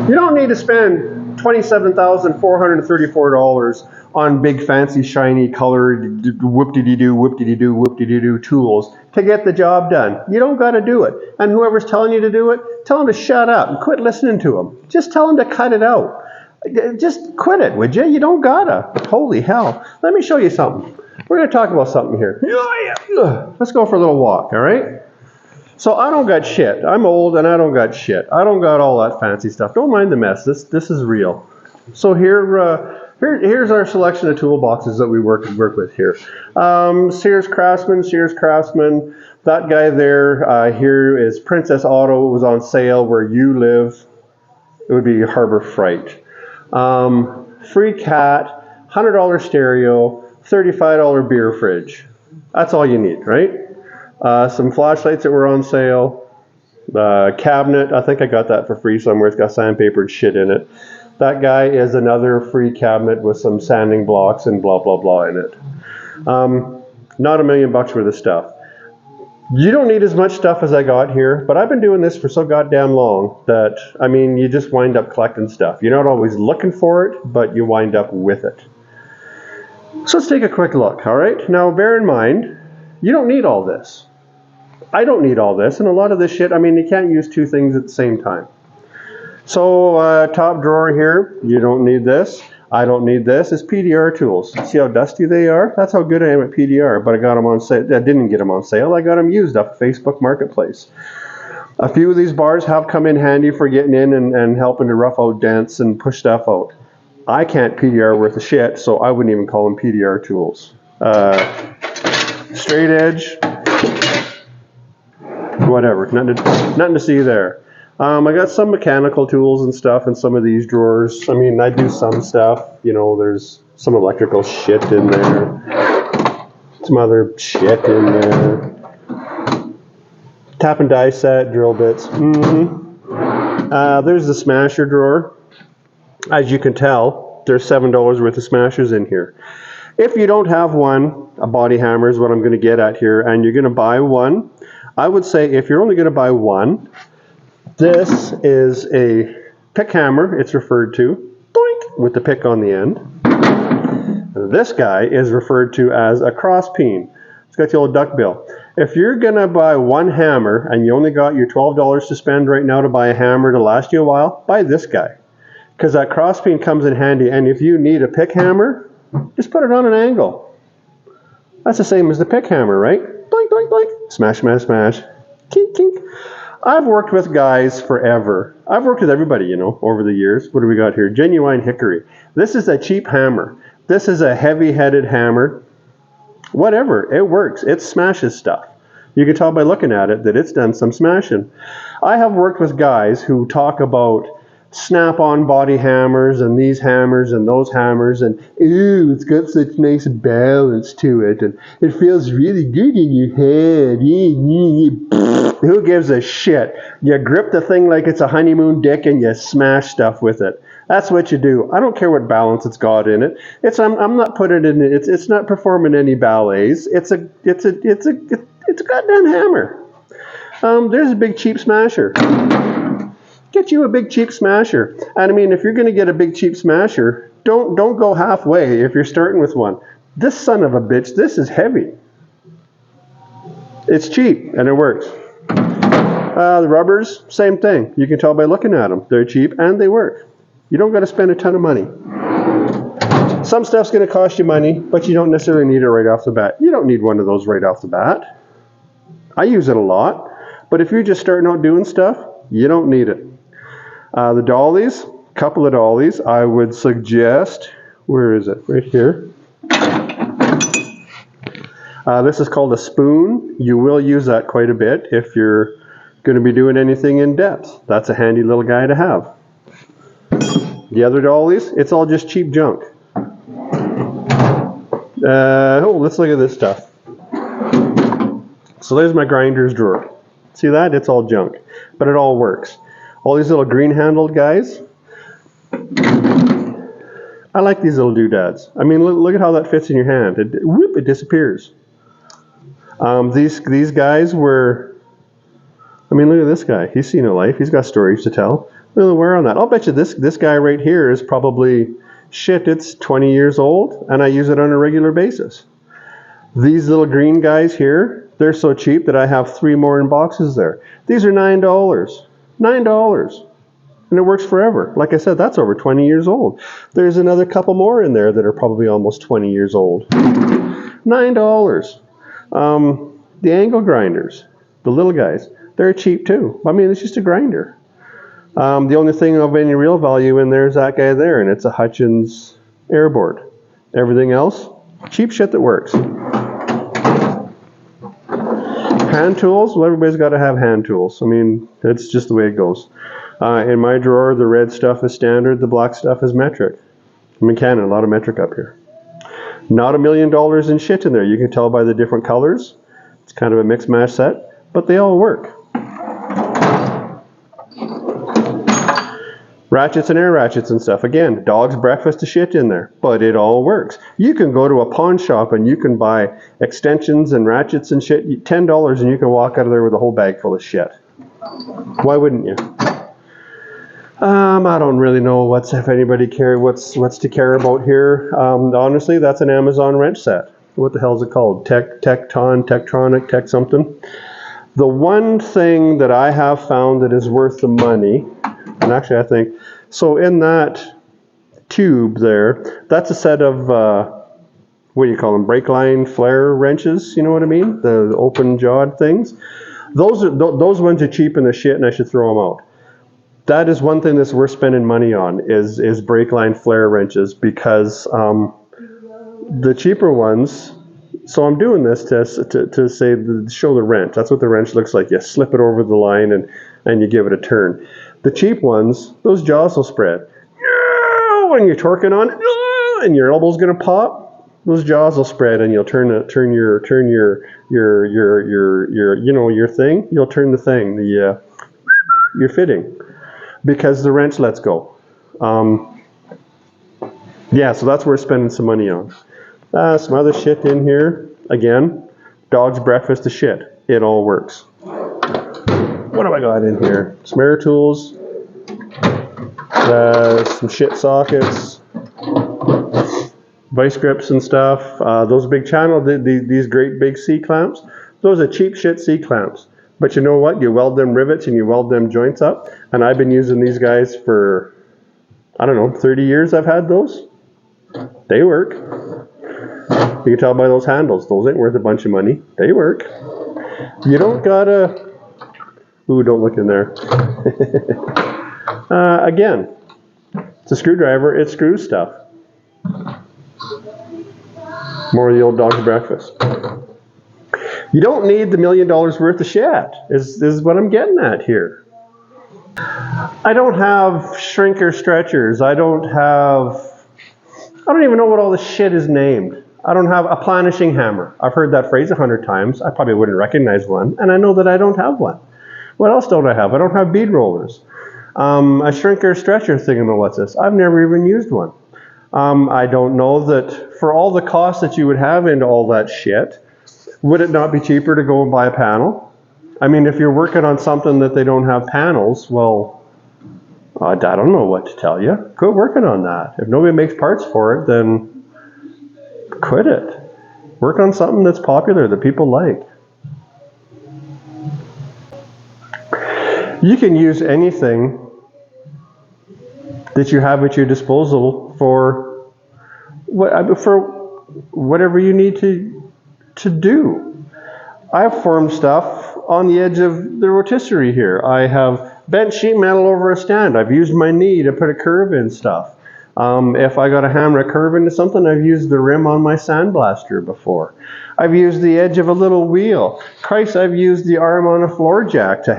You don't need to spend $27,434 on big, fancy, shiny, colored, whoop-de-dee-doo tools to get the job done. You don't got to do it. And whoever's telling you to do it, tell them to shut up and quit listening to them. Just tell them to cut it out. Just quit it, would you? You don't gotta. Holy hell. Let me show you something. We're going to talk about something here. Let's go for a little walk, all right? So I don't got shit. I'm old and I don't got shit. I don't got all that fancy stuff. Don't mind the mess. This is real. So here's our selection of toolboxes that we work with here. Sears Craftsman. That guy there, here is Princess Auto. It was on sale where you live. It would be Harbor Freight. Free cat, $100 stereo, $35 beer fridge. That's all you need, right? Some flashlights that were on sale. Cabinet, I think I got that for free somewhere. It's got sandpapered shit in it. That guy is another free cabinet with some sanding blocks and blah, blah, blah in it. Not $1 million worth of stuff. You don't need as much stuff as I got here, but I've been doing this for so goddamn long that, I mean, you just wind up collecting stuff. You're not always looking for it, but you wind up with it. So let's take a quick look, all right? Now, bear in mind, you don't need all this. I don't need all this, and a lot of this shit, I mean, you can't use two things at the same time. So, top drawer here, you don't need this. I don't need this. It's PDR tools. See how dusty they are? That's how good I am at PDR, but I got them on sale. I didn't get them on sale. I got them used off Facebook Marketplace. A few of these bars have come in handy for getting in and helping to rough out dents and push stuff out. I can't PDR worth of shit, so I wouldn't even call them PDR tools. Straight edge, whatever, nothing to see there. I got some mechanical tools and stuff in some of these drawers. I mean, I do some stuff, you know, there's some electrical shit in there, some other shit in there. Tap and die set, drill bits. There's the smasher drawer. As you can tell, there's $7 worth of smashers in here. If you don't have one, a body hammer is what I'm going to get at here, and you're going to buy one, I would say if you're only going to buy one, this is a pick hammer, it's referred to, boink, with the pick on the end. This guy is referred to as a cross peen. It's got the old duck bill. If you're going to buy one hammer and you only got your $12 to spend right now to buy a hammer to last you a while, buy this guy. Because that cross peen comes in handy, and if you need a pick hammer, just put it on an angle. That's the same as the pick hammer, right? Boink, boink, boink. Smash, smash, smash. Kink, kink. I've worked with guys forever. I've worked with everybody, you know, over the years. What do we got here? Genuine Hickory. This is a cheap hammer. This is a heavy-headed hammer. Whatever, it works. It smashes stuff. You can tell by looking at it that it's done some smashing. I have worked with guys who talk about snap-on body hammers and these hammers and those hammers and ooh, it's got such nice balance to it and it feels really good in your head. Who gives a shit? You grip the thing like it's a honeymoon dick and you smash stuff with it. That's what you do. I don't care what balance it's got in it. I'm not putting it in. It's not performing any ballets. It's a goddamn hammer. There's a big cheap smasher. Get you a big cheap smasher. And I mean, if you're going to get a big cheap smasher, don't go halfway if you're starting with one. This son of a bitch, this is heavy. It's cheap and it works. The rubbers, same thing. You can tell by looking at them. They're cheap and they work. You don't got to spend a ton of money. Some stuff's going to cost you money, but you don't necessarily need it right off the bat. You don't need one of those right off the bat. I use it a lot, but if you're just starting out doing stuff, you don't need it. The dollies, couple of dollies, I would suggest, where is it? Right here. This is called a spoon. You will use that quite a bit if you're going to be doing anything in depth. That's a handy little guy to have. The other dollies, it's all just cheap junk. Let's look at this stuff. So there's my grinders drawer. See that? It's all junk, but it all works. All these little green-handled guys. I like these little doodads. I mean, look at how that fits in your hand. It disappears. These guys were, I mean, look at this guy. He's seen a life. He's got stories to tell. Look at the wear on that. I'll bet you this guy right here is probably, shit, it's 20 years old, and I use it on a regular basis. These little green guys here, they're so cheap that I have 3 more in boxes there. These are $9. $9. And it works forever. Like I said, that's over 20 years old. There's another couple more in there that are probably almost 20 years old. $9. The angle grinders, the little guys, they're cheap too. I mean, it's just a grinder. The only thing of any real value in there is that guy there, and it's a Hutchins airboard. Everything else, cheap shit that works. Hand tools, well, everybody's got to have hand tools. I mean, it's just the way it goes. In my drawer, the red stuff is standard, the black stuff is metric. I'm in Canada, a lot of metric up here. Not $1 million in shit in there. You can tell by the different colors. It's kind of a mix mash set, but they all work. Ratchets and air ratchets and stuff. Again, dog's breakfast of shit in there, but it all works. You can go to a pawn shop and you can buy extensions and ratchets and shit, $10, and you can walk out of there with a whole bag full of shit. Why wouldn't you? I don't really know what's to care about here. Honestly, that's an Amazon wrench set. What the hell is it called? Tektonic, Tech something. The one thing that I have found that is worth the money, and actually I think, so in that tube there, that's a set of, what do you call them, brake line flare wrenches, you know what I mean? The open jawed things. Those ones are cheap and they're shit and I should throw them out. That is one thing that's worth spending money on is brake line flare wrenches, because the cheaper ones, so I'm doing this to show the wrench. That's what the wrench looks like. You slip it over the line and you give it a turn. The cheap ones, those jaws will spread. When you're torquing on it, and your elbow's gonna pop, those jaws will spread, and you'll turn your thing. You'll turn the thing, your fitting, because the wrench lets go. Yeah, so that's worth spending some money on. Some other shit in here. Again, dog's breakfast of shit. It all works. What have I got in here? Some air tools. Some shit sockets. Vice grips and stuff. Those big channel, these great big C-clamps. Those are cheap shit C-clamps. But you know what? You weld them rivets and you weld them joints up. And I've been using these guys for, 30 years I've had those. They work. You can tell by those handles. Those ain't worth a bunch of money. They work. You don't gotta... Ooh, don't look in there. Again, it's a screwdriver. It screws stuff. More of the old dog's breakfast. You don't need the $1 million worth of shit, is what I'm getting at here. I don't have shrinker stretchers. I don't even know what all this shit is named. I don't have a planishing hammer. I've heard that phrase 100 times. I probably wouldn't recognize one, and I know that I don't have one. What else don't I have? I don't have bead rollers. A shrinker stretcher what's this? I've never even used one. I don't know that for all the costs that you would have into all that shit, would it not be cheaper to go and buy a panel? I mean, if you're working on something that they don't have panels, well, I don't know what to tell you. Quit working on that. If nobody makes parts for it, then quit it. Work on something that's popular, that people like. You can use anything that you have at your disposal for whatever you need to do. I've formed stuff on the edge of the rotisserie here. I have bent sheet metal over a stand. I've used my knee to put a curve in stuff. If I got to hammer a curve into something, I've used the rim on my sandblaster before. I've used the edge of a little wheel. Christ, I've used the arm on a floor jack to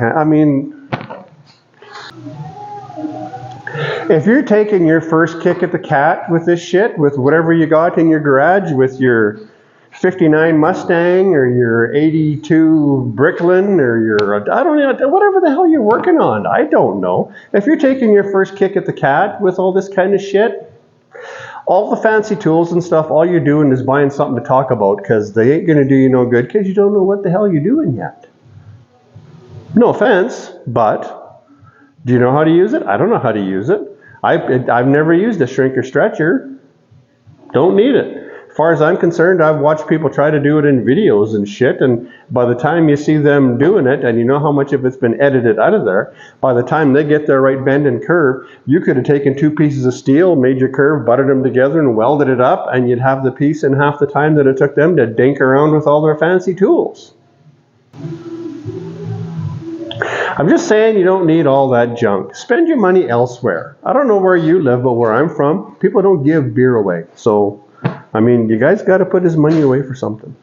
if you're taking your first kick at the cat with this shit, with whatever you got in your garage, with your 59 Mustang or your 82 Bricklin or your, whatever the hell you're working on, I don't know. If you're taking your first kick at the cat with all this kind of shit, all the fancy tools and stuff, all you're doing is buying something to talk about, because they ain't going to do you no good because you don't know what the hell you're doing yet. No offense, but Do you know how to use it? I don't know how to use it. I've never used a shrink or stretcher. Don't need it. As far as I'm concerned, I've watched people try to do it in videos and shit, and by the time you see them doing it, and you know how much of it's been edited out of there, by the time they get their right bend and curve, you could have taken 2 pieces of steel, made your curve, buttered them together, and welded it up, and you'd have the piece in half the time that it took them to dink around with all their fancy tools. I'm just saying you don't need all that junk. Spend your money elsewhere. I don't know where you live, but where I'm from, people don't give beer away. So, I mean, you guys got to put his money away for something.